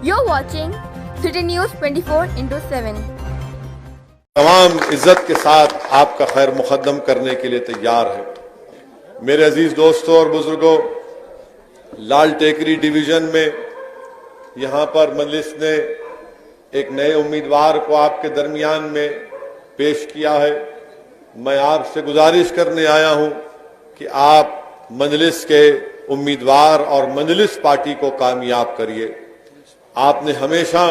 You're watching City News 24/7. तमाम इज्जत के साथ आपका खैर मुकद्दम करने के लिए तैयार है। मेरे अजीज दोस्तों और बुजुर्गों, लाल टेकरी डिवीजन में यहां पर मजलिस ने एक नए उम्मीदवार को आपके दरमियान में पेश किया है। मैं आपसे गुजारिश करने आया हूं कि आप मजलिस के उम्मीदवार और मजलिस पार्टी को कामयाब करिए। आपने हमेशा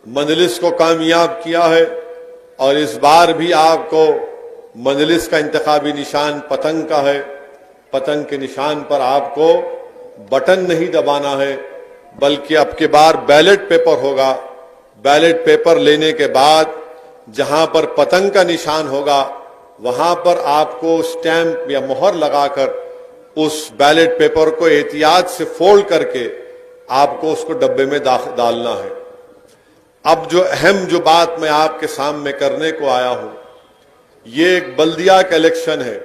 मजलिस को कामयाब किया है और इस बार भी आपको मजलिस का इंतखाबी निशान पतंग का है। पतंग के निशान पर आपको बटन नहीं दबाना है, बल्कि अब की बार बैलेट पेपर होगा। बैलेट पेपर लेने के बाद जहां पर पतंग का निशान होगा वहां पर आपको स्टैंप या मोहर लगाकर उस बैलेट पेपर को एहतियात से फोल्ड करके आपको उसको डब्बे में डालना है। अब जो अहम जो बात मैं आपके सामने करने को आया हूं, ये एक बल्दिया का इलेक्शन है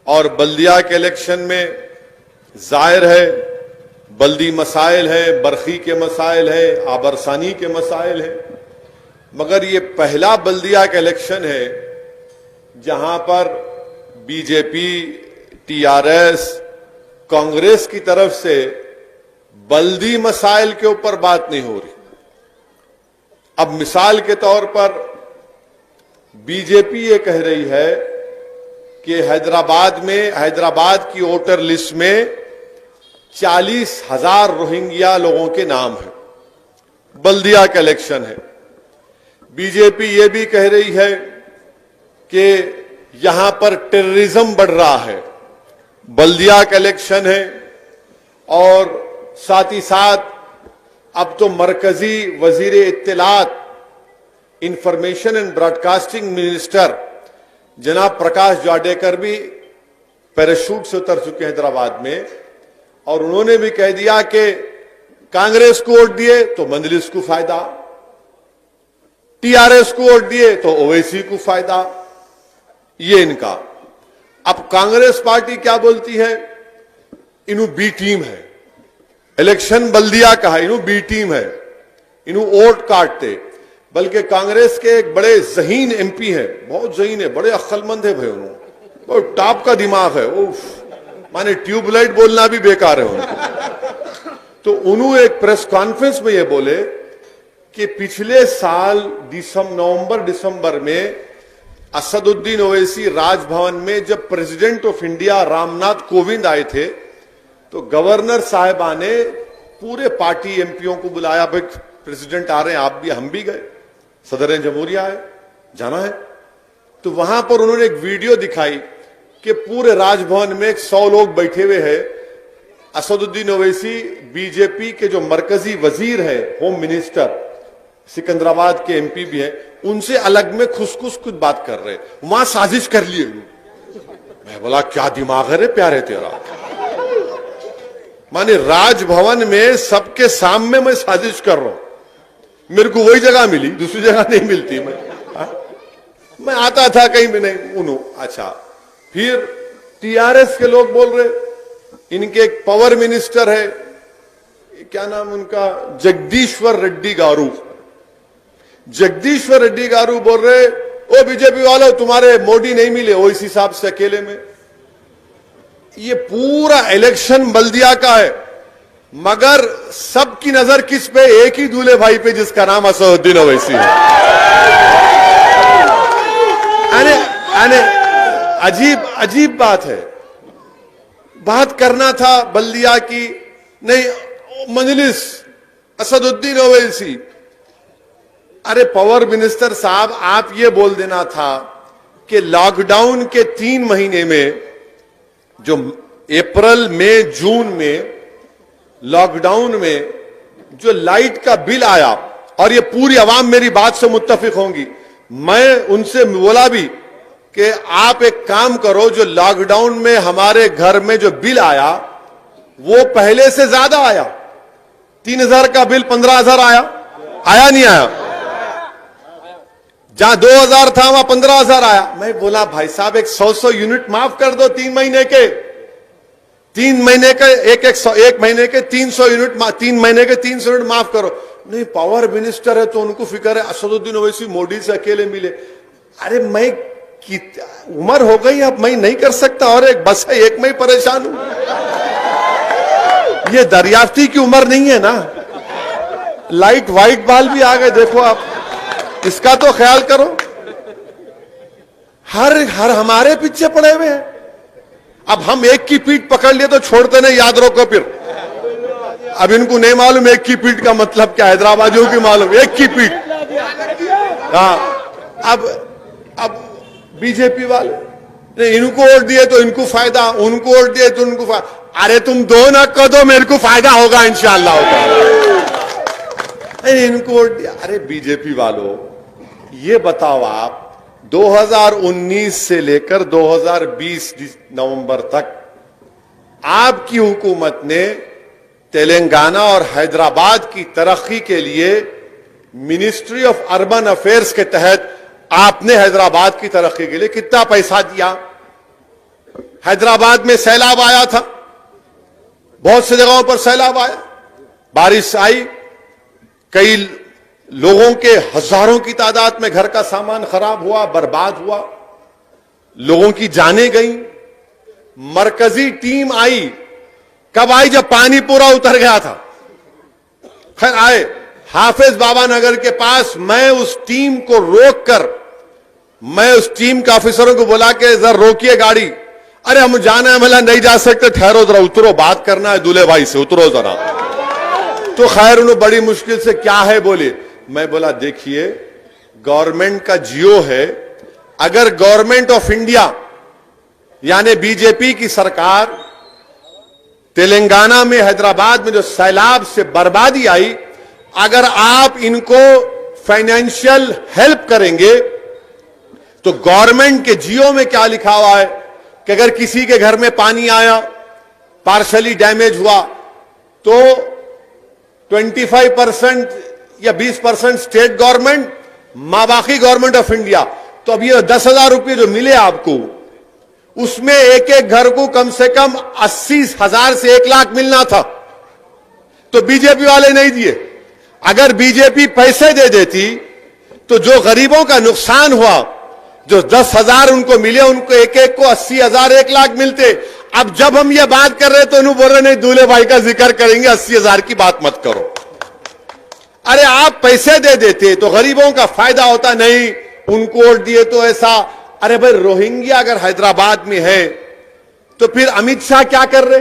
और बल्दिया के इलेक्शन में जाहिर है बल्दी मसाइल है, बरखी के मसाइल है, आबरसानी के मसाइल है, मगर ये पहला बल्दिया का इलेक्शन है जहां पर बीजेपी, टीआरएस, कांग्रेस की तरफ से बल्दी मसाइल के ऊपर बात नहीं हो रही। अब मिसाल के तौर पर बीजेपी ये कह रही है कि हैदराबाद की वोटर लिस्ट में 40,000 रोहिंग्या लोगों के नाम है। बल्दिया का इलेक्शन है। बीजेपी ये भी कह रही है कि यहां पर टेररिज्म बढ़ रहा है। बल्दिया का इलेक्शन है और साथ ही साथ अब तो मरकजी वजीर इत्तलात, इंफॉर्मेशन एंड ब्रॉडकास्टिंग मिनिस्टर जनाब प्रकाश जावड़ेकर भी पैराशूट से उतर चुके हैं हैदराबाद में, और उन्होंने भी कह दिया कि कांग्रेस को वोट दिए तो मजलिस को फायदा, टीआरएस को वोट दिए तो ओवैसी को फायदा। ये इनका। अब कांग्रेस पार्टी क्या बोलती है, इन्हू बी टीम है, इलेक्शन बल्दिया का है, इन्हू बी टीम है, इन्हू वोट काटते। बल्कि कांग्रेस के एक बड़े जहीन एमपी है, बहुत जहीन है, बड़े अक्लमंद है भाई, उन्होंने बहुत टॉप का दिमाग है। उफ, माने ट्यूबलाइट बोलना भी बेकार है उनको। तो उन्होंने एक प्रेस कॉन्फ्रेंस में ये बोले कि पिछले साल नवंबर दिसंबर में असदुद्दीन ओवैसी राजभवन में जब president of India Ramnath Kovind आए थे तो गवर्नर साहिबा ने पूरे पार्टी एमपीओ को बुलाया, भाई प्रेसिडेंट आ रहे हैं, आप भी, हम भी गए, सदर जमहूरिया है, जाना है। तो वहां पर उन्होंने एक वीडियो दिखाई कि पूरे राजभवन में 100 लोग बैठे हुए हैं। असदुद्दीन ओवैसी बीजेपी के जो मरकजी वजीर है, होम मिनिस्टर, सिकंदराबाद के एमपी भी हैं, उनसे अलग में खुश कुछ बात कर रहे, वहां साजिश कर लिए। मैं बोला क्या दिमाग है रे प्यारे तेरा, माने राजभवन में सबके सामने मैं साजिश कर रहा हूं। मेरे को वही जगह मिली, दूसरी जगह नहीं मिलती। मैं आता था कहीं भी नहीं। अच्छा, फिर टीआरएस के लोग बोल रहे, इनके एक पावर मिनिस्टर है, क्या नाम उनका, जगदीश्वर रेड्डी गारू। जगदीश्वर रेड्डी गारू बोल रहे, ओ बीजेपी वालों, तुम्हारे मोदी नहीं मिले ओवैसी साहब से अकेले में। ये पूरा इलेक्शन बल्दिया का है, मगर सबकी नजर किस पे, एक ही दूल्हे भाई पे जिसका नाम असदुद्दीन ओवैसी है। अजीब बात है। बात करना था बल्दिया की, नहीं मजलिस, असदुद्दीन ओवैसी। अरे पावर मिनिस्टर साहब, आप ये बोल देना था कि लॉकडाउन के 3 महीने में, जो अप्रैल मई जून में लॉकडाउन में जो लाइट का बिल आया, और ये पूरी आवाम मेरी बात से मुत्तफिक होंगी, मैं उनसे बोला भी कि आप एक काम करो, जो लॉकडाउन में हमारे घर में जो बिल आया वो पहले से ज्यादा आया। 3,000 का बिल 15,000 आया नहीं आया? जहां 2,000 था वहां 15,000 आया। मैं बोला भाई साहब एक 100 यूनिट माफ कर दो 3 महीने के। 3 महीने का एक महीने के 300 यूनिट, 3 महीने के 300 यूनिट माफ करो। नहीं, पावर मिनिस्टर है तो उनको फिक्र है असदुद्दीन ओवैसी मोदी से अकेले मिले। अरे मैं उम्र हो गई, अब मैं नहीं कर सकता, और एक बस है, एक में ही परेशान हूं। ये दरियाफ्ती की उम्र नहीं है ना। लाइट व्हाइट बाल भी आ गए, देखो आप, इसका तो ख्याल करो। हर हमारे पीछे पड़े हुए हैं। अब हम एक की पीठ पकड़ लिए तो छोड़ते नहीं, याद रखो। फिर अब इनको नहीं मालूम एक की पीठ का मतलब क्या, हैदराबादियों की मालूम एक की पीठ। हाँ, अब बीजेपी वाले इनको वोट दिए तो इनको फायदा, उनको वोट दिए तो उनको फायदा। अरे तुम दो ना कर दो, मेरे को फायदा होगा इंशाअल्लाह होगा। इनको वोट दिया। अरे बीजेपी वालों, ये बताओ आप 2019 से लेकर 2020 नवंबर तक आपकी हुकूमत ने तेलंगाना और हैदराबाद की तरक्की के लिए मिनिस्ट्री ऑफ अर्बन अफेयर्स के तहत आपने हैदराबाद की तरक्की के लिए कितना पैसा दिया? हैदराबाद में सैलाब आया था, बहुत सी जगहों पर सैलाब आया, बारिश आई, कई लोगों के हजारों की तादाद में घर का सामान खराब हुआ, बर्बाद हुआ, लोगों की जानें गई। मरकजी टीम आई, कब आई? जब पानी पूरा उतर गया था। खैर आए हाफिज बाबा नगर के पास, मैं उस टीम को रोककर, मैं उस टीम के ऑफिसरों को बोला कि जरा रोकिए गाड़ी। अरे हम जाना है, मला नहीं जा सकते, ठहरो जरा, उतरो, बात करना है दूल्हे भाई से, उतरो जरा। तो खैर उन्होंने बड़ी मुश्किल से, क्या है बोले। मैं बोला देखिए, गवर्नमेंट का जियो है, अगर गवर्नमेंट ऑफ इंडिया यानी बीजेपी की सरकार तेलंगाना में, हैदराबाद में जो सैलाब से बर्बादी आई, अगर आप इनको फाइनेंशियल हेल्प करेंगे तो गवर्नमेंट के जियो में क्या लिखा हुआ है कि अगर किसी के घर में पानी आया, पार्शली डैमेज हुआ, तो 25% या 20% स्टेट गवर्नमेंट, बाकी गवर्नमेंट ऑफ इंडिया। तो अब ये 10,000 रुपये जो मिले आपको, उसमें एक एक घर को कम से कम 80,000 से 1 लाख मिलना था, तो बीजेपी वाले नहीं दिए। अगर बीजेपी पैसे दे देती तो जो गरीबों का नुकसान हुआ, जो 10,000 उनको मिले, उनको एक एक को 80,000 1 लाख मिलते। अब जब हम ये बात कर रहे तो उन्होंने बोल रहे नहीं, दूल्हे भाई का जिक्र करेंगे, 80,000 की बात मत करो। अरे आप पैसे दे देते तो गरीबों का फायदा होता, नहीं उनको वोट दिए तो ऐसा। अरे भाई, रोहिंग्या अगर हैदराबाद में है तो फिर अमित शाह क्या कर रहे,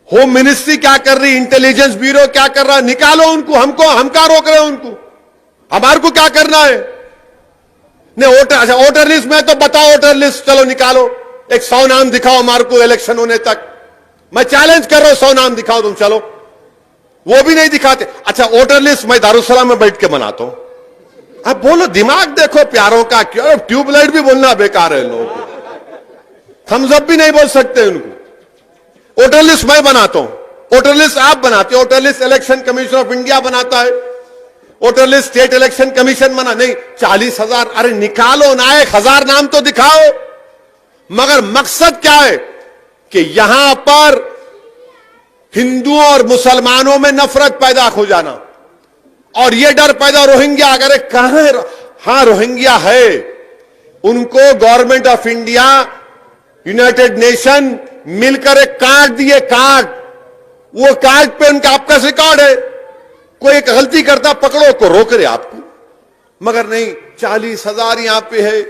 होम मिनिस्ट्री क्या कर रही, इंटेलिजेंस ब्यूरो क्या कर रहा? निकालो उनको, हम क्या रोक रहे हैं उनको? हमारे को क्या करना है? नहीं वोटर, वोटर लिस्ट में तो बताओ, वोटर लिस्ट चलो निकालो, एक 100 नाम दिखाओ हमारे को इलेक्शन होने तक। मैं चैलेंज कर रहा हूं, 100 नाम दिखाओ तुम, चलो। वो भी नहीं दिखाते। अच्छा वोटर लिस्ट मैं दारुसलाम में बैठ के बनाता हूं। अब बोलो, दिमाग देखो प्यारों का, क्यों ट्यूबलाइट भी बोलना बेकार है लोगों को, थम्स अप भी नहीं बोल सकते उनको। वोटर लिस्ट मैं बनाता हूं, वोटर लिस्ट आप बनाते हो, voter list election commission of India बनाता है, voter list state election commission बना। नहीं 40,000, अरे निकालो ना, 1,000 नाम तो दिखाओ। मगर मकसद क्या है कि यहां पर हिंदुओं और मुसलमानों में नफरत पैदा हो जाना, और यह डर पैदा, रोहिंग्या अगर कहां है? हां रोहिंग्या है, उनको government of India, United nation मिलकर एक कार्ड दिए, कार्ड, वो कार्ड पे उनका आपका रिकॉर्ड है, कोई एक गलती करता पकड़ो को रोक रहे आपको। मगर नहीं, 40,000 यहां पे है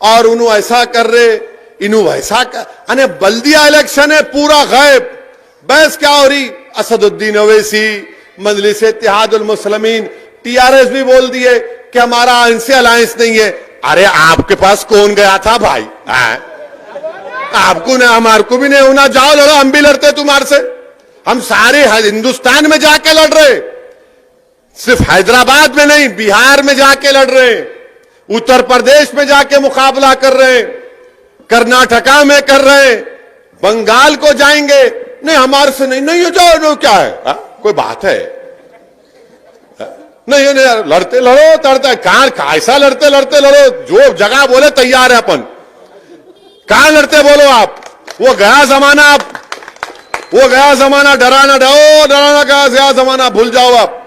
और उन्होंने ऐसा कर रहे, इन्हों वैसा कर, अने बल्दिया इलेक्शन है पूरा गायब। बहस क्या हो रही? असदुद्दीन ओवैसी, मजलिस इत्तेहादुल मुस्लिमीन, टीआरएस भी बोल दिए कि हमारा इनसे अलायंस नहीं है। अरे आपके पास कौन गया था भाई? आपको नहीं, हमारे को भी नहीं होना, जाओ लड़ो, हम भी लड़ते तुम्हारे से। हम सारे हिंदुस्तान में जाके लड़ रहे, सिर्फ हैदराबाद में नहीं, बिहार में जाके लड़ रहे, उत्तर प्रदेश में जाके मुकाबला कर रहे, कर्नाटका में कर रहे, बंगाल को जाएंगे। नहीं हमारे से नहीं, नहीं जाओ, जो क्या है कोई बात है? नहीं नहीं, लड़ते लड़ो, तड़ते कहां, ऐसा लड़ते लड़ते लड़ो, जो जगह बोले तैयार है अपन। कहां लड़ते बोलो आप? वो गया जमाना, आप वो गया जमाना, डराना गया जमाना, भूल जाओ आप।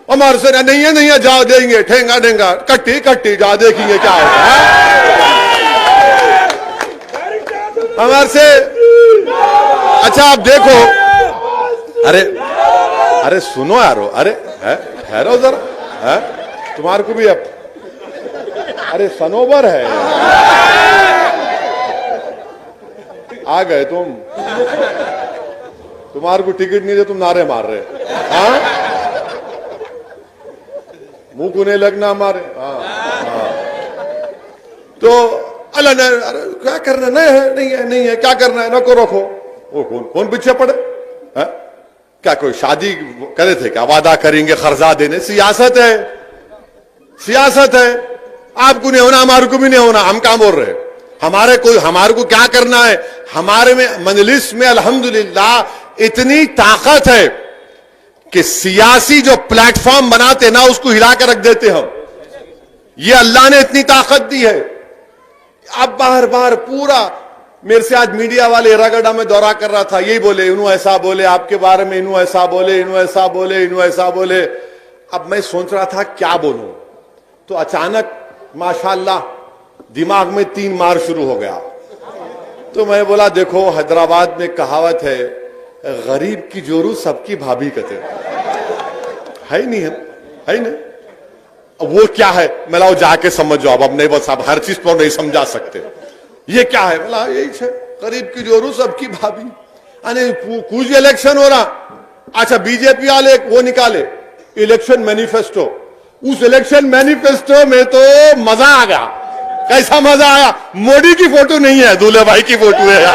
हमारे से नहीं है, जाओ देंगे, ठेंगा ठेंगा, कट्टी जाओ, देखेंगे क्या होता है हमारे से। अच्छा आप देखो, अरे सुनो यारो, अरे ठहरो जरा, तुम्हारे को भी अब, अरे सनोबर है, आ गए तुम, तुम्हारे को टिकट नहीं दे, तुम नारे मार रहे, हाँ मुंह को नहीं लगना हमारे, हाँ। तो अल्लाह ने, अरे क्या करना, नहीं है, क्या करना है, नको रखो। वो कौन पीछे पड़े, है? क्या कोई शादी करे थे क्या, वादा करेंगे खर्जा देने? सियासत है, आपको नहीं होना, हमारे को भी नहीं होना, हम क्या बोल रहे हैं? हमारे को क्या करना है? हमारे में मजलिस में अल्हम्दुलिल्लाह इतनी ताकत है कि सियासी जो प्लेटफॉर्म बनाते ना, उसको हिला कर रख देते हम। ये अल्लाह ने इतनी ताकत दी है। अब बार पूरा, मेरे से आज मीडिया वाले रगड़ा में दौरा कर रहा था, यही बोले, इन्हों ऐसा बोले आपके बारे में, इन्हों ऐसा बोले। अब मैं सोच रहा था क्या बोलूं, तो अचानक माशाल्लाह दिमाग में 3 मार शुरू हो गया। तो मैं बोला, देखो हैदराबाद में कहावत है, गरीब की जोरू सबकी भाभी कहते है नहीं, है नहीं। वो क्या है, मैं लाओ जाके समझ जाओ, अब नहीं, बस आप हर चीज पर नहीं समझा सकते। ये क्या है, बोला यही है, गरीब की जोरू सबकी भाभी। अरे कुछ इलेक्शन हो रहा, अच्छा बीजेपी वाले वो निकाले इलेक्शन मैनिफेस्टो, उस इलेक्शन मैनिफेस्टो में तो मजा आ गया। कैसा मजा आया, मोदी की फोटो नहीं है, दूल्हे भाई की फोटो है।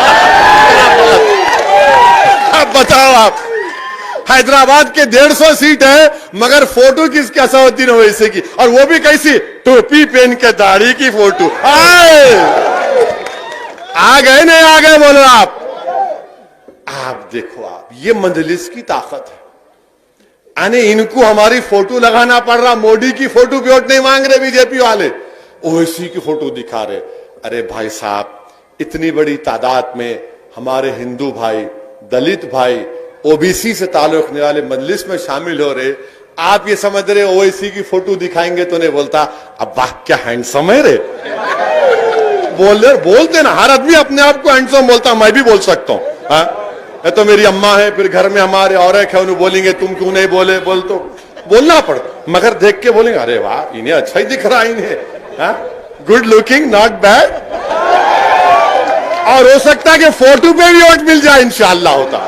अब बताओ आप, हैदराबाद के 150 सीट है, मगर फोटो किसकी असउद्दीन ओवैसी की, और वो भी कैसी, टोपी पहन के दाढ़ी की फोटो। आ गए नहीं आ गए बोलो आप देखो, आप ये मजलिस की ताकत है। यानी इनको हमारी फोटो लगाना पड़ रहा, मोदी की फोटो पे वोट नहीं मांग रहे बीजेपी वाले, ओवैसी की फोटो दिखा रहे। अरे भाई साहब, इतनी बड़ी तादाद में हमारे हिंदू भाई, दलित भाई, ओबीसी से ताल्लुक रखने वाले मजलिस में शामिल हो रहे, आप ये समझ रहे ओवैसी की फोटो दिखाएंगे तो नहीं बोलता, अब वाह क्या हैंडसम है रे, बोलते ना, हर आदमी अपने आप को हैंडसम बोलता, मैं भी बोल सकता हूं। तो मेरी अम्मा है, फिर घर में हमारे और एक है, उन्हें बोलेंगे तुम क्यों नहीं बोले, तो बोलना पड़ता, मगर देख के बोलेंगे अरे वाह इन्हें अच्छा ही दिख रहा, इन्हें गुड लुकिंग, नॉट बैड। और हो सकता है कि फोटो पे भी वोट मिल जाए इंशाअल्लाह होता।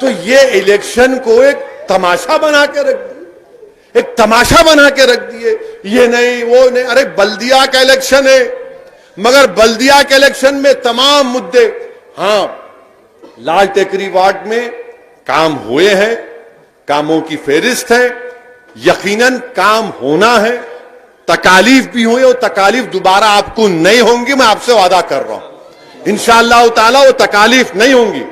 तो ये इलेक्शन को एक तमाशा बना के रख दिए, एक तमाशा बना के रख दिए, ये नहीं वो नहीं। अरे बल्दिया का इलेक्शन है, मगर बल्दिया के इलेक्शन में तमाम मुद्दे, हाँ लाल टेकरी वार्ड में काम हुए हैं, कामों की फेरिस्त है, यकीनन काम होना है, तकालीफ भी हुई और तकालीफ दोबारा आपको नहीं होंगी, मैं आपसे वादा कर रहा हूं इंशाअल्लाह ताला वो तकालीफ नहीं होंगी।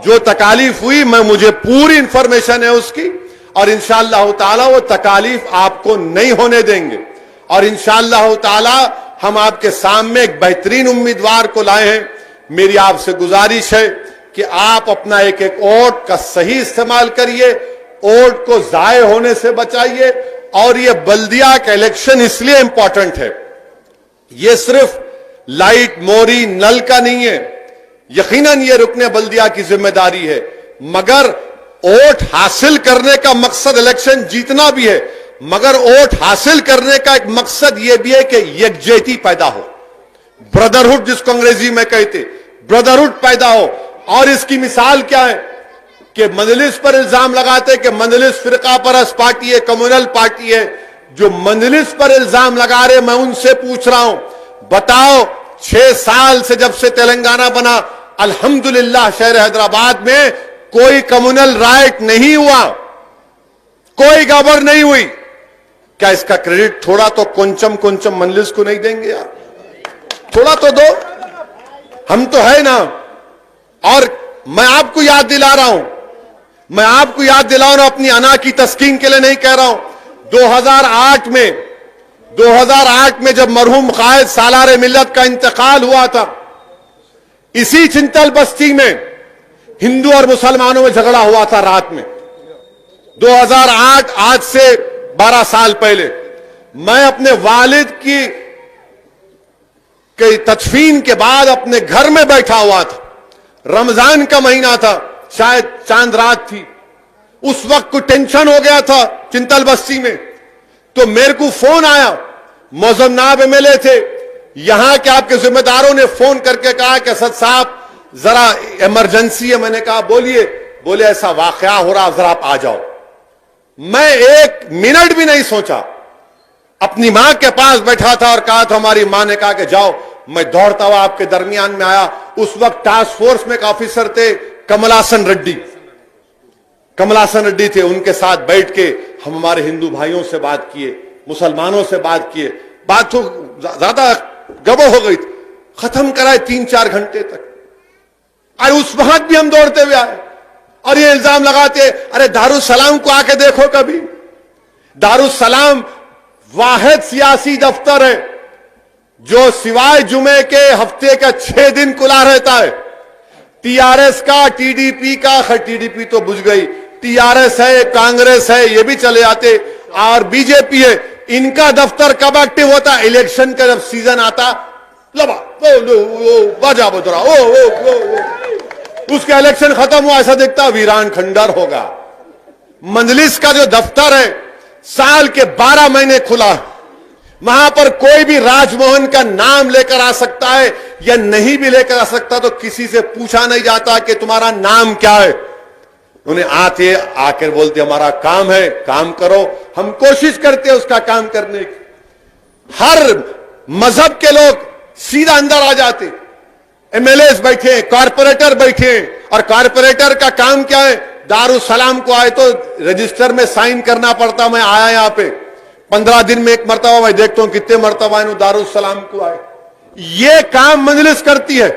जो तकालीफ हुई मुझे पूरी इंफॉर्मेशन है उसकी, और इंशाअल्लाह ताला वो तकालीफ आपको नहीं होने देंगे। और इंशाअल्लाह ताला हम आपके सामने एक बेहतरीन उम्मीदवार को लाए हैं। मेरी आपसे गुजारिश है कि आप अपना एक एक वोट का सही इस्तेमाल करिए, वोट को जाये होने से बचाइए। और ये बल्दिया का इलेक्शन इसलिए इंपॉर्टेंट है, ये सिर्फ लाइट मोरी नल का नहीं है, यकीनन ये रुकने बल्दिया की जिम्मेदारी है, मगर वोट हासिल करने का मकसद इलेक्शन जीतना भी है, मगर वोट हासिल करने का एक मकसद यह भी है कि यकजहती पैदा हो, ब्रदरहुड जिसको अंग्रेजी में कहते, ब्रदरहुड पैदा हो। और इसकी मिसाल क्या है कि मजलिस पर इल्जाम लगाते कि मजलिस फिरका परस्त पार्टी है, कम्युनल पार्टी है। जो मजलिस पर इल्जाम लगा रहे, मैं उनसे पूछ रहा हूं, बताओ 6 साल से जब से तेलंगाना बना, अल्हम्दुलिल्लाह शहर हैदराबाद में कोई कम्युनल राइट नहीं हुआ, कोई गड़बड़ नहीं हुई। क्या इसका क्रेडिट थोड़ा तो कुंचम मजलिस को नहीं देंगे यार? थोड़ा तो दो, हम तो है ना। और मैं आपको याद दिला रहा हूं, मैं आपको याद दिला रहा हूं, अपनी अना की तस्कीन के लिए नहीं कह रहा हूं। 2008 में जब मरहूम कायद सालार मिल्लत का इंतकाल हुआ था, इसी चिंतल बस्ती में हिंदू और मुसलमानों में झगड़ा हुआ था रात में 2008, आज से 12 साल पहले। मैं अपने वालिद की तदफीन के बाद अपने घर में बैठा हुआ था। रमजान का महीना था, शायद चांद रात थी। उस वक्त को टेंशन हो गया था चिंतल बस्ती में, तो मेरे को फोन आया। मौजम नाब एमएलए थे, यहां के आपके जिम्मेदारों ने फोन करके कहा कि असद साहब जरा इमरजेंसी है। मैंने कहा बोलिए। बोले ऐसा वाकया हो रहा, जरा आप आ जाओ। मैं 1 मिनट भी नहीं सोचा, अपनी मां के पास बैठा था और कहा था, हमारी मां ने कहा कि जाओ। मैं दौड़ता हुआ आपके दरमियान में आया। उस वक्त टास्क फोर्स में एक ऑफिसर थे, कमलासन रेड्डी थे। उनके साथ बैठ के हम हमारे हिंदू भाइयों से बात किए, मुसलमानों से बात किए। बात तो ज्यादा गड़बड़ हो गई थी, खत्म कराए 3-4 घंटे तक। अरे उस वक्त भी हम दौड़ते हुए आए और ये इल्जाम लगाते, अरे दारुसलाम को आके देखो कभी। दारुसलाम वाहिद सियासी दफ्तर है जो सिवाय जुमे के हफ्ते का 6 दिन खुला रहता है। टीआरएस का, टीडीपी का, टीडीपी तो बुझ गई, टीआरएस है, कांग्रेस है, ये भी चले जाते, और बीजेपी है। इनका दफ्तर कब एक्टिव होता? इलेक्शन का जब सीजन आता, लबा बाजा बजरा, उसका इलेक्शन खत्म हुआ, ऐसा दिखता वीरान खंडर होगा। मंजलिस का जो दफ्तर है साल के 12 महीने खुला, वहां पर कोई भी राजमोहन का नाम लेकर आ सकता है या नहीं भी लेकर आ सकता, तो किसी से पूछा नहीं जाता कि तुम्हारा नाम क्या है। उन्हें आते आकर बोलते हमारा काम है, काम करो। हम कोशिश करते हैं उसका काम करने की। हर मजहब के लोग सीधा अंदर आ जाते। एमएलए बैठे, कॉर्पोरेटर बैठे, और कॉर्पोरेटर का काम क्या है? दारुसलाम को आए तो रजिस्टर में साइन करना पड़ता। मैं आया यहां पे 15 दिन में एक मरतबा, मैं देखता हूं कितने मरतबा दारुसलाम को आए। ये काम मजलिस करती है,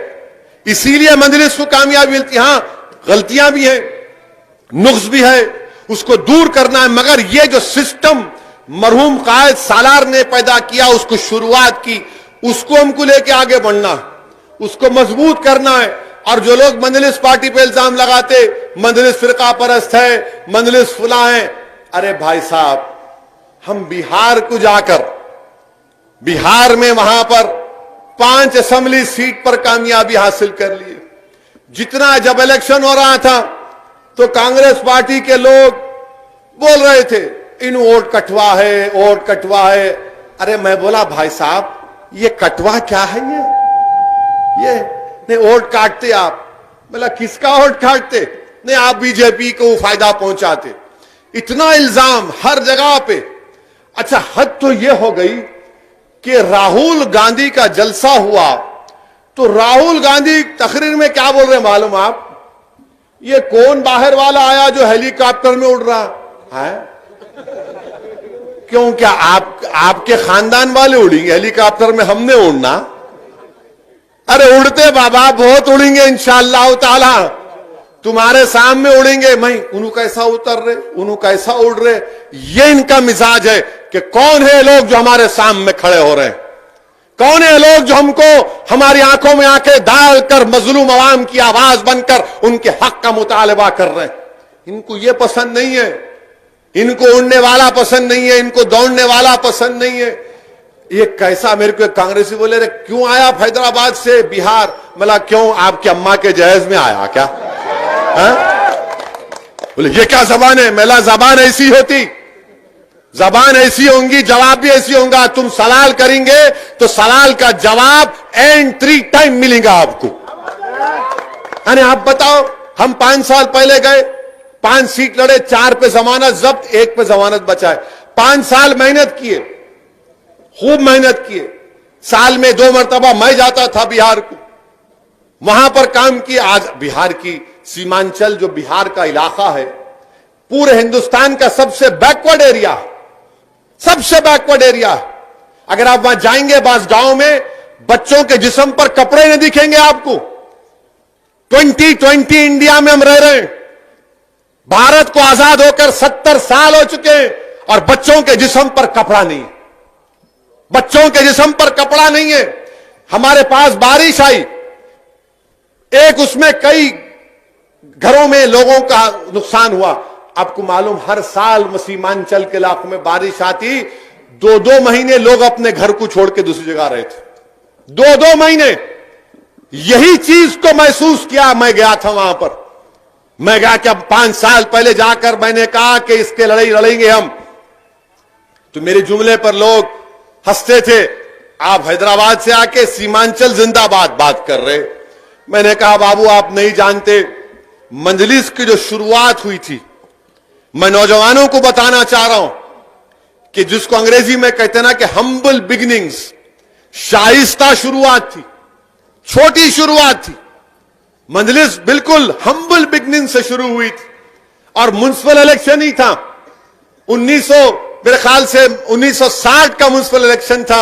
इसीलिए मजलिस को कामयाबी मिलती है। हां, गलतियां भी हैं, नुक्स भी है, उसको दूर करना है। मगर ये जो सिस्टम मरहूम कायद सालार ने पैदा किया, उसको शुरुआत की, उसको हमको लेके आगे बढ़ना है, उसको मजबूत करना है। और जो लोग मजलिस पार्टी पे इल्जाम लगाते, मजलिस फिरका परस्त है, मजलिस फुला है, अरे भाई साहब, हम बिहार को जाकर, बिहार में वहां पर 5 असेंबली सीट पर कामयाबी हासिल कर लिए। जितना जब इलेक्शन हो रहा था तो कांग्रेस पार्टी के लोग बोल रहे थे इन वोट कटवा है, वोट कटवा है। अरे मैं बोला भाई साहब, ये कटवा क्या है? ये नहीं, वोट काटते आप। बोला किसका वोट काटते? नहीं, आप बीजेपी को फायदा पहुंचाते। इतना इल्जाम हर जगह पे। अच्छा, हद तो यह हो गई कि राहुल गांधी का जलसा हुआ तो राहुल गांधी तकरीर में क्या बोल रहे हैं मालूम आप? ये कौन बाहर वाला आया जो हेलीकॉप्टर में उड़ रहा है? क्यों, क्या आपके खानदान वाले उड़ेंगे हेलीकॉप्टर में? हमने उड़ना? अरे उड़ते बाबा, बहुत उड़ेंगे इंशाअल्लाह ताला, तुम्हारे सामने उड़ेंगे। मैं उन्हों कैसा उतर रहे, उन्हों कैसा उड़ रहे। ये इनका मिजाज है कि कौन है लोग जो हमारे सामने खड़े हो रहे हैं, कौन है लोग जो हमको हमारी आंखों में आंखें डालकर मजलूम अवाम की आवाज बनकर उनके हक का मुतालबा कर रहे हैं। इनको ये पसंद नहीं है, इनको उड़ने वाला पसंद नहीं है, इनको दौड़ने वाला पसंद नहीं है। ये कैसा? मेरे को कांग्रेसी बोले, रे क्यों आया हैदराबाद से बिहार? बोला क्यों, आपकी अम्मा के जहेज में आया क्या? बोले ये क्या जबान है? मेला जबान ऐसी होती, जबान ऐसी होंगी, जवाब भी ऐसी होगा। तुम सवाल करेंगे तो सवाल का जवाब एंड 3 टाइम मिलेगा आपको। अरे आप बताओ, हम 5 साल पहले गए, 5 सीट लड़े, 4 पे जमानत जब्त, 1 पे जमानत बचाए। 5 साल मेहनत किए, खूब मेहनत किए। साल में 2 मरतबा मैं जाता था बिहार को, वहां पर काम किए। आज बिहार की सीमांचल जो बिहार का इलाका है, पूरे हिंदुस्तान का सबसे बैकवर्ड एरिया है, सबसे बैकवर्ड एरिया है। अगर आप वहां जाएंगे, बास गांव में बच्चों के जिस्म पर कपड़े नहीं दिखेंगे आपको। 2020 इंडिया में हम रह रहे हैं, भारत को आजाद होकर 70 साल हो चुके हैं और बच्चों के जिस्म पर कपड़ा नहीं है, बच्चों के जिस्म पर कपड़ा नहीं है। हमारे पास बारिश आई, एक उसमें कई घरों में लोगों का नुकसान हुआ। आपको मालूम, हर साल सीमांचल के इलाकों में बारिश आती, 2-2 महीने लोग अपने घर को छोड़ के दूसरी जगह रहे थे। 2-2 महीने। यही चीज को महसूस किया। मैं गया था वहां पर। मैं गया कि अब 5 साल पहले जाकर मैंने कहा कि इसके लड़ाई लड़ेंगे हम, तो मेरे जुमले पर लोग हंसते थे। आप हैदराबाद से आके सीमांचल जिंदाबाद बात कर रहे। मैंने कहा बाबू आप नहीं जानते, मंजलिस की जो शुरुआत हुई थी, मैं नौजवानों को बताना चाह रहा हूं कि जिसको अंग्रेजी में कहते ना कि हम्बल बिगिनिंग्स, शाइस्ता शुरुआत थी, छोटी शुरुआत थी। मंजलिस बिल्कुल हम्बल बिगिनिंग से शुरू हुई थी और म्युनिसिपल इलेक्शन ही था। मेरे ख्याल से 1960 का म्युनिसिपल इलेक्शन था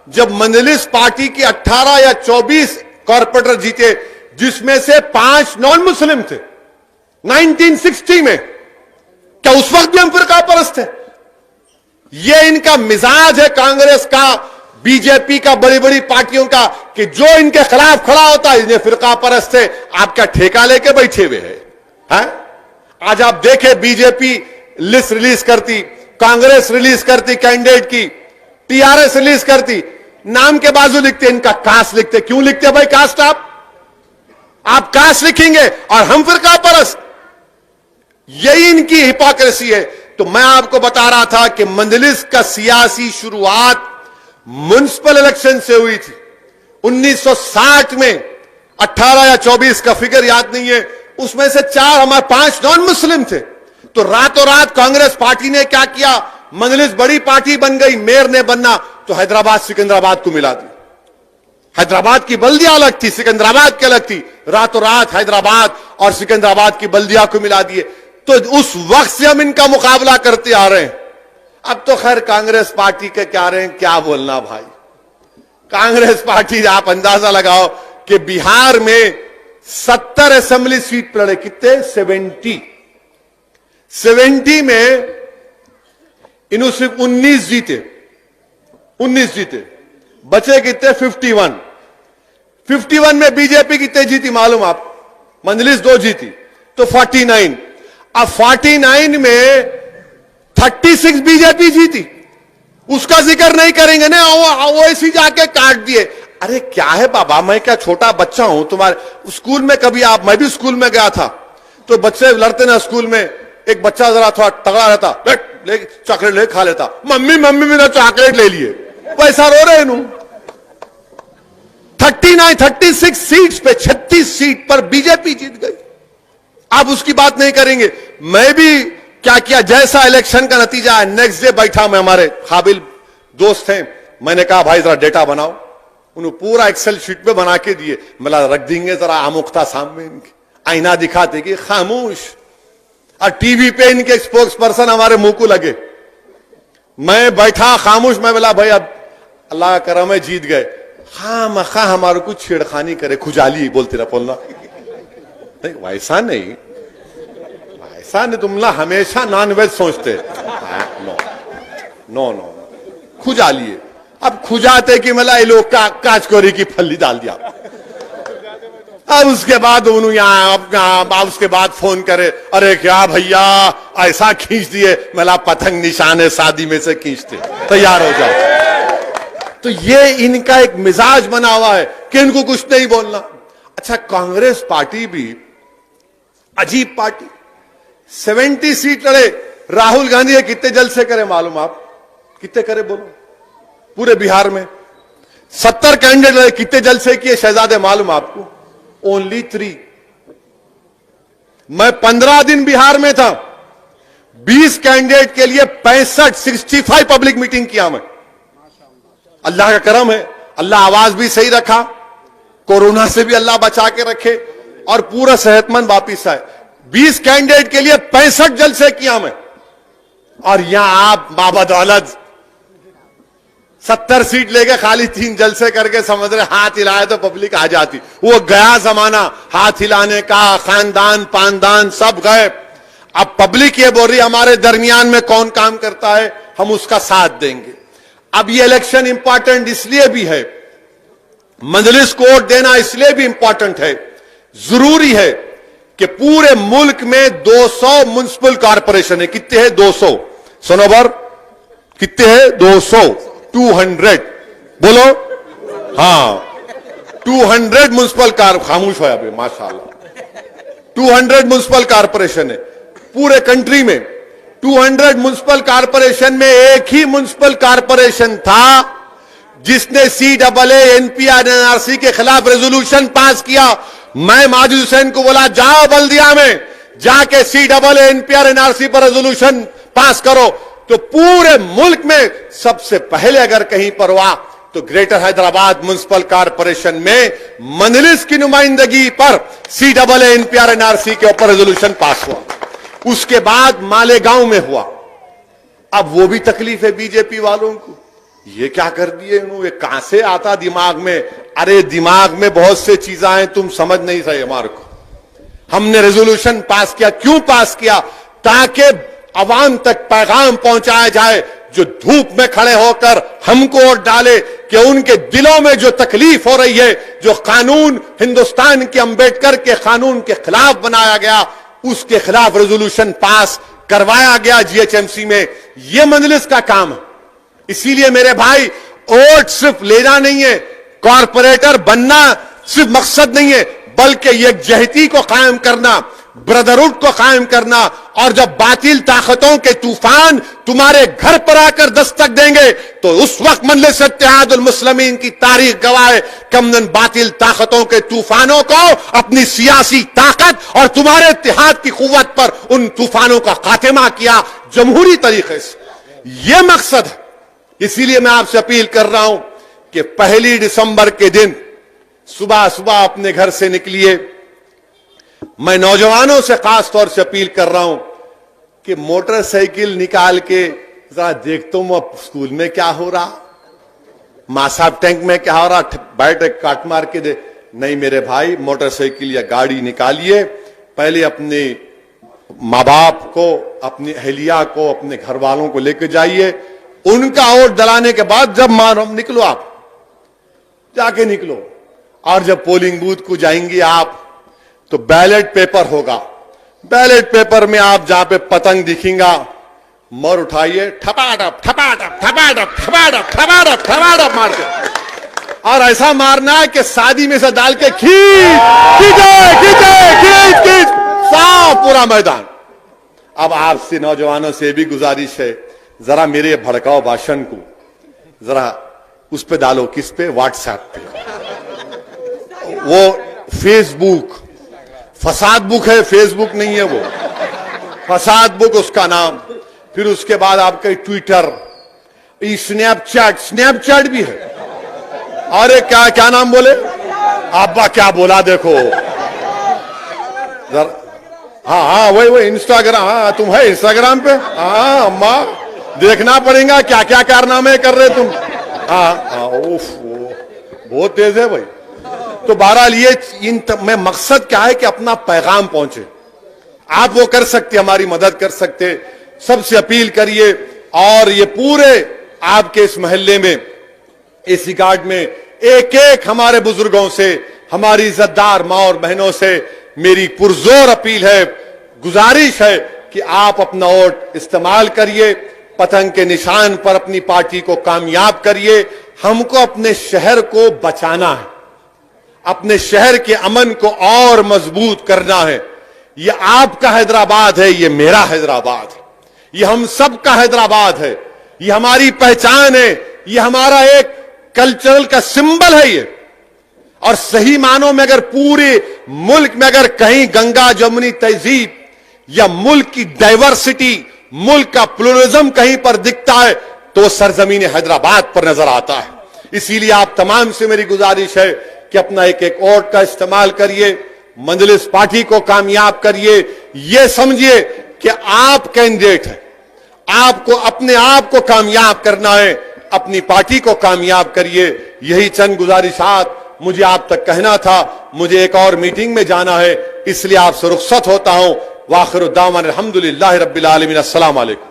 जब मंजलिस पार्टी की 18 या 24 कॉर्पोरेटर जीते, जिसमें से 5 नॉन मुस्लिम थे। 1960 में। क्या उस वक्त भी हम फिरका परस्त थे? यह इनका मिजाज है कांग्रेस का, बीजेपी का, बड़ी बड़ी पार्टियों का, कि जो इनके खिलाफ खड़ा होता है इन्हें फिरका परस्त है। आप क्या ठेका लेके बैठे हुए हैं? आज आप देखें, बीजेपी लिस्ट रिलीज करती, कांग्रेस रिलीज करती कैंडिडेट की, टीआरएस रिलीज करती, नाम के बाजू लिखते इनका कास्ट लिखते। क्यों लिखते भाई कास्ट? आप कास्ट लिखेंगे और हम फिरका परस्त। यही इनकी हिपोक्रेसी है। तो मैं आपको बता रहा था कि मंजलिस का सियासी शुरुआत म्युनिसिपल इलेक्शन से हुई थी 1960 में। 18 या 24 का फिगर याद नहीं है, उसमें से 5 नॉन मुस्लिम थे। तो रातों रात कांग्रेस पार्टी ने क्या किया, मंजलिस बड़ी पार्टी बन गई, मेयर ने बनना, तो हैदराबाद सिकंदराबाद को मिला दी। हैदराबाद की बल्दिया अलग थी, सिकंदराबाद की अलग थी। रातों रात हैदराबाद और सिकंदराबाद की बल्दिया को मिला दिए। तो उस वक्त से हम इनका मुकाबला करते आ रहे हैं। अब तो खैर कांग्रेस पार्टी के क्या रहे हैं, क्या बोलना भाई। कांग्रेस पार्टी, आप अंदाजा लगाओ कि बिहार में 70 असेंबली सीट लड़े। कितने? 70 में इन्होंने सिर्फ 19 जीते। 19 जीते, बचे कितने? 51 में बीजेपी कितने जीती मालूम आप? मंजलिस 2 जीती, तो 49। अब 49 में 36 बीजेपी जीती। उसका जिक्र नहीं करेंगे ना, वो ऐसी जाके काट दिए। अरे क्या है बाबा, मैं क्या छोटा बच्चा हूं तुम्हारे? स्कूल में कभी मैं भी स्कूल में गया था, तो बच्चे लड़ते ना स्कूल में। एक बच्चा जरा थोड़ा तगड़ा रहता, चॉकलेट ले खा लेता, मम्मी मेरा चॉकलेट ले लिए, पैसा रो रहे नू। 36 सीट्स पे 36 सीट पर बीजेपी जीत गई। आप उसकी बात नहीं करेंगे। मैं भी क्या किया, जैसा इलेक्शन का नतीजा है, नेक्स्ट डे बैठा मैं, हमारे काबिल दोस्त हैं, मैंने कहा भाई जरा डेटा बनाओ। उन्होंने पूरा एक्सेल शीट पे बना के दिए। मतलब रख देंगे जरा आमुख्ता सामने, इनके आईना दिखाते कि खामोश। और टीवी पे इनके स्पोक्स पर्सन हमारे मुंह को लगे। मैं बैठा खामोश। मैं बोला भाई अब अल्लाह का करम है, जीत गए। खामखा हमारे को छेड़खानी करे, खुजाली बोलते रहा बोलना। नहीं वैसा नहीं, वैसा नहीं। तुम ना हमेशा नॉनवेज सोचते। नो खुजाली है। अब खुजाते कि मला ये लोग का काचकोरी की फल्ली डाल दिया। अब उसके बाद उन्होंने उसके बाद फोन करे, अरे क्या भैया ऐसा खींच दिए, मला पतंग निशाने शादी में से खींचते, तैयार हो जाओ। तो ये इनका एक मिजाज बना हुआ है कि इनको कुछ नहीं बोलना। अच्छा, कांग्रेस पार्टी भी अजीब पार्टी। 70 सीट लड़े। राहुल गांधी कितने जलसे करे मालूम आप? कितने करे बोलो? पूरे बिहार में 70 कैंडिडेट लड़े, कितने जलसे किए शहजादे मालूम आपको? ओनली 3। मैं 15 दिन बिहार में था। 20 कैंडिडेट के लिए 65 पब्लिक मीटिंग किया मैं। अल्लाह का करम है, अल्लाह आवाज भी सही रखा, कोरोना से भी अल्लाह बचा के रखे और पूरा सेहतमंद वापिस आए। 20 कैंडिडेट के लिए 65 जलसे किया मैं। और यहां आप बाबा दौलत 70 सीट लेके खाली 3 जलसे करके समझ रहे हाथ हिलाए तो पब्लिक आ जाती। वो गया जमाना हाथ हिलाने का, खानदान पानदान सब गए। अब पब्लिक ये बोल रही हमारे दरमियान में कौन काम करता है, हम उसका साथ देंगे। अब ये इलेक्शन इंपॉर्टेंट इसलिए भी है, मंजलिस को वोट देना इसलिए भी इंपॉर्टेंट है, जरूरी है कि पूरे मुल्क में 200 म्युनिसिपल कॉरपोरेशन है। कितने हैं? 200। सनोबर कितने हैं? 200। 200 बोलो। हाँ, 200 म्युनिसिपल खामोश हो अभी, माशाल्लाह। 200 म्युनिसिपल कॉरपोरेशन है पूरे कंट्री में। 200 म्युनिसिपल कॉरपोरेशन में एक ही म्युनिसिपल कॉरपोरेशन था जिसने CAA NPR NRC के खिलाफ रेजोल्यूशन पास किया। मैं माजिद हुसैन को बोला, जाओ बल्दिया में जाके CAA NPR NRC पर रेजोल्यूशन पास करो। तो पूरे मुल्क में सबसे पहले अगर कहीं पर हुआ तो ग्रेटर हैदराबाद म्युनिसिपल कॉरपोरेशन में मजलिस की नुमाइंदगी पर CAA NPR NRC के ऊपर रेजोल्यूशन पास हुआ। उसके बाद मालेगांव में हुआ। अब वो भी तकलीफ है बीजेपी वालों को, ये क्या कर दिए इन्होंने, कहां से आता दिमाग में? अरे दिमाग में बहुत से चीजें हैं, तुम समझ नहीं रहे हमारे को। हमने रेजोल्यूशन पास किया, क्यों पास किया? ताकि अवाम तक पैगाम पहुंचाया जाए जो धूप में खड़े होकर हमको वोट डाले कि उनके दिलों में जो तकलीफ हो रही है, जो कानून हिंदुस्तान के अंबेडकर के कानून के खिलाफ बनाया गया, उसके खिलाफ रेजोल्यूशन पास करवाया गया GHMC में। यह मजलिस का काम है। इसीलिए मेरे भाई, वोट सिर्फ लेना नहीं है, कॉरपोरेटर बनना सिर्फ मकसद नहीं है, बल्कि यकजहती को कायम करना, ब्रदरहुड को कायम करना। और जब बातिल ताकतों के तूफान तुम्हारे घर पर आकर दस्तक देंगे तो उस वक्त मजलिस इत्तेहादुल मुस्लिमीन की तारीख गवाए कमन बातिल ताकतों के तूफानों को अपनी सियासी ताकत और तुम्हारे इत्तेहाद की कुव्वत पर उन तूफानों का खात्मा किया जमहूरी तरीके से। यह मकसद है। इसीलिए मैं आपसे अपील कर रहा हूं कि 1 दिसंबर के दिन सुबह सुबह अपने घर से निकलिए। मैं नौजवानों से खास तौर से अपील कर रहा हूं कि मोटरसाइकिल निकाल के जरा देखता हूं अब स्कूल में क्या हो रहा, मासाब टैंक में क्या हो रहा, बैठ एक काट मार के दे। नहीं मेरे भाई, मोटरसाइकिल या गाड़ी निकालिए, पहले अपने माँ बाप को, अपनी अहलिया को, अपने घर वालों को लेकर जाइए। उनका वोट डलाने के बाद जब निकलो, आप जाके निकलो। और जब पोलिंग बूथ को जाएंगे आप तो बैलेट पेपर होगा। बैलेट पेपर में आप जहां पे पतंग दिखेगा, मर उठाइए, ठपाटप ठपाटप ठपाटप ठपाटप ठपाटप ठपाटप मार के, और ऐसा मारना है कि शादी में से डाल के खींच साफ पूरा मैदान। अब आपसे नौजवानों से भी गुजारिश है, जरा मेरे भड़काओ भाषण को जरा उस पे डालो, किस पे? व्हाट्सएप पे। वो फेसबुक फसाद बुक है, फेसबुक नहीं है वो, फसाद बुक उसका नाम। फिर उसके बाद आपका ट्विटर, स्नैपचैट भी है। अरे क्या क्या नाम बोले अब्बा, क्या बोला देखो जरा। हाँ वही इंस्टाग्राम। हाँ तुम है इंस्टाग्राम पे? हाँ अम्मा, देखना पड़ेगा क्या क्या कारनामे कर रहे तुम। हाँ उफ, बहुत तेज है भाई। तो बहरहाल ये में मकसद क्या है कि अपना पैगाम पहुंचे। आप वो कर सकते, हमारी मदद कर सकते, सबसे अपील करिए। और ये पूरे आपके इस मोहल्ले में, इस रिकॉर्ड में एक एक हमारे बुजुर्गों से, हमारी इज्जतदार मां और बहनों से मेरी पुरजोर अपील है, गुजारिश है कि आप अपना वोट इस्तेमाल करिए, पतंग के निशान पर अपनी पार्टी को कामयाब करिए। हमको अपने शहर को बचाना है, अपने शहर के अमन को और मजबूत करना है। ये आपका हैदराबाद है, ये मेरा हैदराबाद है, ये हम सब का हैदराबाद है, ये हमारी पहचान है, ये हमारा एक कल्चरल का सिंबल है ये। और सही मानों में अगर पूरे मुल्क में अगर कहीं गंगा जमुनी तहजीब या मुल्क की डाइवर्सिटी, मुल्क का प्लुरलिज्म कहीं पर दिखता है तो सरजमीन हैदराबाद पर नजर आता है। इसीलिए आप तमाम से मेरी गुजारिश है कि अपना एक एक वोट का इस्तेमाल करिए, मजलिस पार्टी को कामयाब करिए। यह समझिए कि आप कैंडिडेट हैं, आपको अपने आप को कामयाब करना है, अपनी पार्टी को कामयाब करिए। यही चंद गुजारिशात मुझे आप तक कहना था। मुझे एक और मीटिंग में जाना है, इसलिए आपसे रुखसत होता हूं। वाखिर दावाना अल्हम्दुलिल्लाहि रब्बिल आलमीन। अस्सलाम वालेकुम।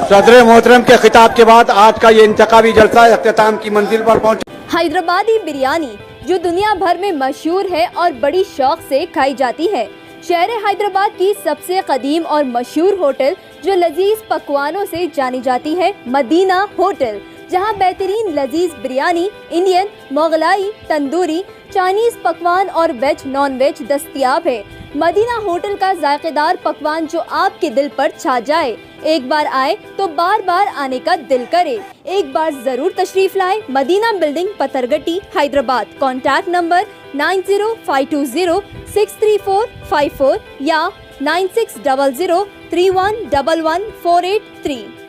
सदर मोहतरम के खिताब के बाद आज का ये इंतखाबी जलसा इख्तिताम की मंजिल पर पहुंचा। हैदराबादी बिरयानी जो दुनिया भर में मशहूर है और बड़ी शौक से खाई जाती है। शहर हैदराबाद की सबसे कदीम और मशहूर होटल जो लजीज पकवानों से जानी जाती है, मदीना होटल, जहां बेहतरीन लजीज बिरयानी, इंडियन, मोगलाई, तंदूरी, चाइनीज पकवान और वेज नॉन वेज दस्तयाब है। मदीना होटल का जायकेदार पकवान जो आपके दिल पर छा जाए। एक बार आए तो बार बार आने का दिल करे। एक बार जरूर तशरीफ लाए। Madina building, Pattargatti, Hyderabad. Contact number 9052063454 या 9600311148 3।